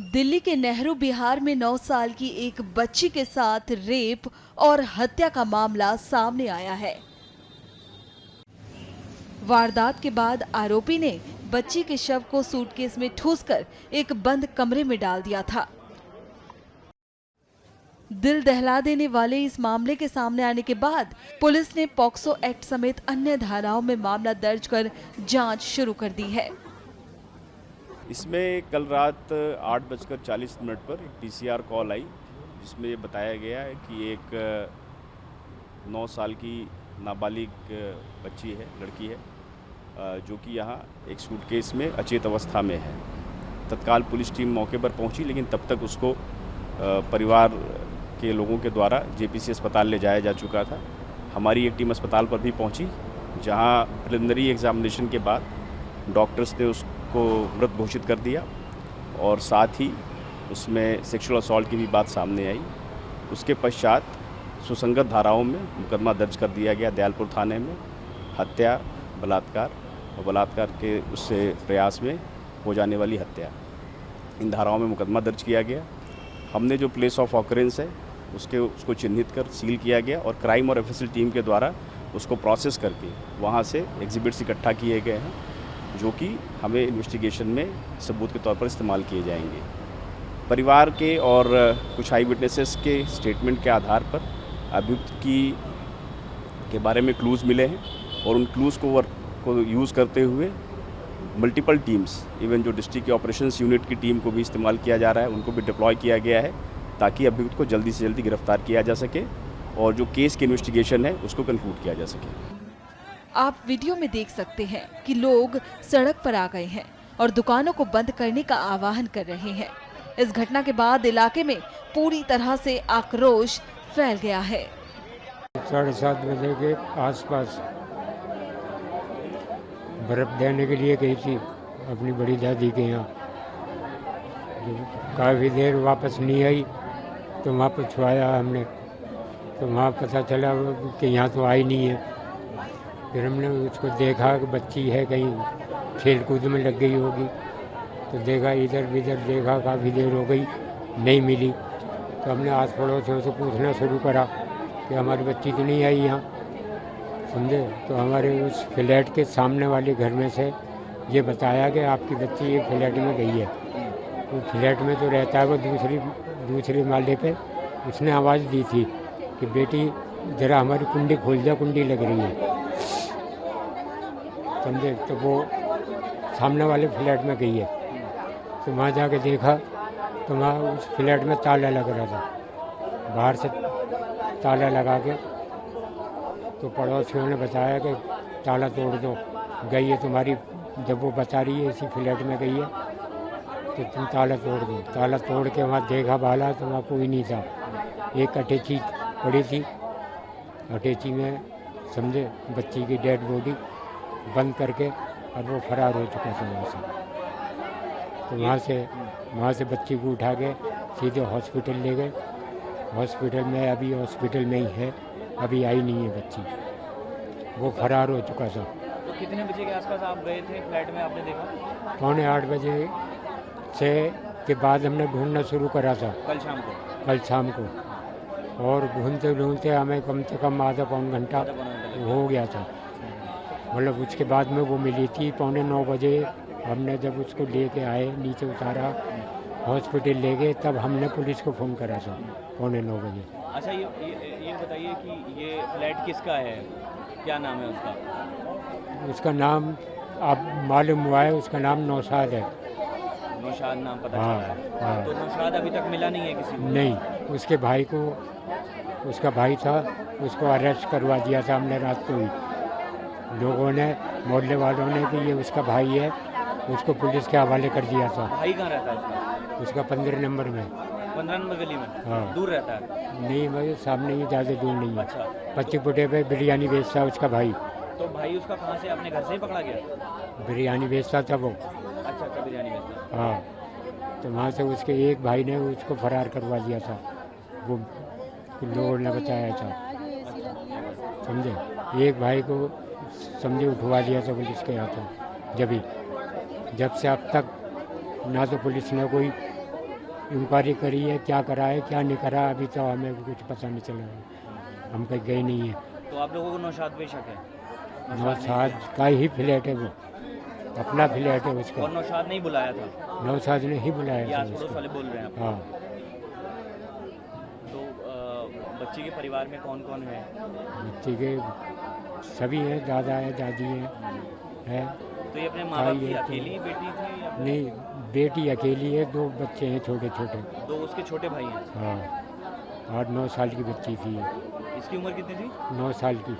दिल्ली के नेहरू बिहार में 9 साल की एक बच्ची के साथ रेप और हत्या का मामला सामने आया है। वारदात के बाद आरोपी ने बच्ची के शव को सूटकेस में ठूंसकर एक बंद कमरे में डाल दिया था। दिल दहला देने वाले इस मामले के सामने आने के बाद पुलिस ने पॉक्सो एक्ट समेत अन्य धाराओं में मामला दर्ज कर जांच शुरू कर दी है। इसमें कल रात 8:40 पर एक पीसीआर कॉल आई, जिसमें ये बताया गया है कि एक 9 साल की नाबालिग बच्ची है, लड़की है, जो कि यहाँ एक सूटकेस में अचेत अवस्था में है। तत्काल पुलिस टीम मौके पर पहुंची, लेकिन तब तक उसको परिवार के लोगों के द्वारा जेपीसी अस्पताल ले जाया जा चुका था। हमारी एक टीम अस्पताल पर भी पहुंची, जहां प्रिलिमिनरी एग्जामिनेशन के बाद डॉक्टर्स ने उसको मृत घोषित कर दिया और साथ ही उसमें सेक्सुअल असॉल्ट की भी बात सामने आई। उसके पश्चात सुसंगत धाराओं में मुकदमा दर्ज कर दिया गया दयालपुर थाने में, हत्या, बलात्कार और बलात्कार के उससे प्रयास में हो जाने वाली हत्या, इन धाराओं में मुकदमा दर्ज किया गया। हमने जो प्लेस ऑफ ऑकरेंस है उसको चिन्हित कर सील किया गया और क्राइम और एफएसएल टीम के द्वारा उसको प्रोसेस करके वहाँ से एग्जिबिट्स इकट्ठा किए गए हैं, जो कि हमें इन्वेस्टिगेशन में सबूत के तौर पर इस्तेमाल किए जाएंगे। परिवार के और कुछ आई विटनेसेस के स्टेटमेंट के आधार पर अभियुक्त के बारे में क्लूज़ मिले हैं और उन क्लूज़ को यूज़ करते हुए मल्टीपल टीम्स, इवन जो डिस्ट्रिक्ट के ऑपरेशंस यूनिट की टीम को भी इस्तेमाल किया जा रहा है, उनको भी डिप्लॉय किया गया है, ताकि अभियुक्त को जल्दी से जल्दी गिरफ्तार किया जा सके और जो केस की इन्वेस्टिगेशन है उसको कंक्लूड किया जा सके। आप वीडियो में देख सकते हैं कि लोग सड़क पर आ गए हैं और दुकानों को बंद करने का आह्वान कर रहे हैं। इस घटना के बाद इलाके में पूरी तरह से आक्रोश फैल गया है। 7:30 बजे के आसपास बर्फ़ देने के लिए गई थी अपनी बड़ी दादी के यहाँ। काफ़ी देर वापस नहीं आई तो वहाँ पर छुआया हमने, तो वहाँ पता चला कि यहाँ तो आई नहीं है। फिर हमने उसको देखा कि बच्ची है, कहीं खेल कूद में लग गई होगी, तो देखा, इधर इधर देखा, काफ़ी देर हो गई, नहीं मिली। तो हमने आस पड़ोसियों से पूछना शुरू करा कि हमारी बच्ची तो नहीं आई यहाँ, समझे। तो हमारे उस फ्लैट के सामने वाले घर में से ये बताया कि आपकी बच्ची एक फ्लैट में गई है। वो फ्लैट में तो रहता है, वो दूसरे माले पे। उसने आवाज़ दी थी कि बेटी ज़रा हमारी कुंडी खोल जा, कुंडी लग रही है, समझे। तो वो सामने वाले फ्लैट में गई है, तो वहाँ जाके देखा तो वहाँ उस फ्लैट में ताला लग रहा था, बाहर से ताला लगा के। तो पड़ोसियों ने बताया कि ताला तोड़ दो, गई है तुम्हारी, जब वो बता रही है इसी फ्लैट में गई है, तो तुम ताला तोड़ दो। ताला तोड़ के वहाँ देखा भाला तो वहाँ कोई नहीं था। एक अटैची पड़ी थी, अटैची में समझे बच्ची की डेड बॉडी बंद करके और वो फरार हो चुका था वहाँ से। तो वहाँ से बच्ची को उठा के सीधे हॉस्पिटल ले गए। हॉस्पिटल में अभी हॉस्पिटल में ही है, अभी आई नहीं है बच्ची, वो फरार हो चुका था। तो कितने बजे के आसपास आप गए थे फ्लैट में, आपने देखा? 7:45 बजे से के बाद हमने ढूंढना शुरू करा था कल शाम को, और ढूंढते ढूंढते हमें कम से कम आधा पौन घंटा हो गया था। मतलब उसके बाद में वो मिली थी 8:45 बजे। हमने जब उसको लेके आए, नीचे उतारा, हॉस्पिटल ले गए, तब हमने पुलिस को फ़ोन करा था 8:45 बजे। अच्छा, ये बताइए कि ये फ्लैट किसका है, क्या नाम है उसका? उसका नाम अब मालूम हुआ है, उसका नाम नौशाद है। नौशाद नाम पता हाँ, चला है। हाँ। तो नौशाद अभी तक मिला नहीं है किसी को? नहीं, उसके भाई को, उसका भाई था, उसको अरेस्ट करवा दिया था हमने रात को ही। लोगों ने, मोहल्ले वालों ने कि ये उसका भाई है, उसको पुलिस के हवाले कर दिया था। भाई कहाँ रहता है उसका 15 नंबर में। 15 नंबर गली में? हाँ। दूर रहता है? नहीं भाई, सामने ही, ज़्यादा दूर नहीं है। अच्छा। 25 फुटे पे बिरयानी बेचता उसका भाई। तो भाई उसका कहाँ से, अपने घर से ही पकड़ा गया? बिरयानी बेचता था वो। अच्छा, बिरयानी बेचता। हाँ, तो वहाँ से उसके एक भाई ने उसको फरार करवा दिया था, वो लोगों ने बताया था, समझे। एक भाई को समझे उठवा दिया था पुलिस के हाथों। जब से अब तक ना तो पुलिस ने कोई इंक्वायरी करी है, क्या करा है क्या नहीं करा, अभी तो हमें कुछ पता नहीं चला है, हम कहीं गए नहीं है। तो आप लोगों को नौशाद पे शक है? नौशाद का ही फ्लैट है वो, अपना फ्लैट है उसका। और नौशाद नहीं बुलाया था? नौशाद ने ही ये बुलाया था आस पड़ोस उसको। वाले बोल रहे हैं आपको? हाँ, तो बच्चे के परिवार में कौन कौन है? बच्चे के सभी हैं, दादा है, दादी है। तो ये अपने माँ बाप भाई की है तो- अकेली बेटी थी या फिर नहीं, बेटी अकेली है, 2 बच्चे हैं छोटे छोटे। दो उसके छोटे भाई हैं? हाँ, 8-9 साल की बच्ची थी, इसकी उम्र कितनी थी? 9 साल की।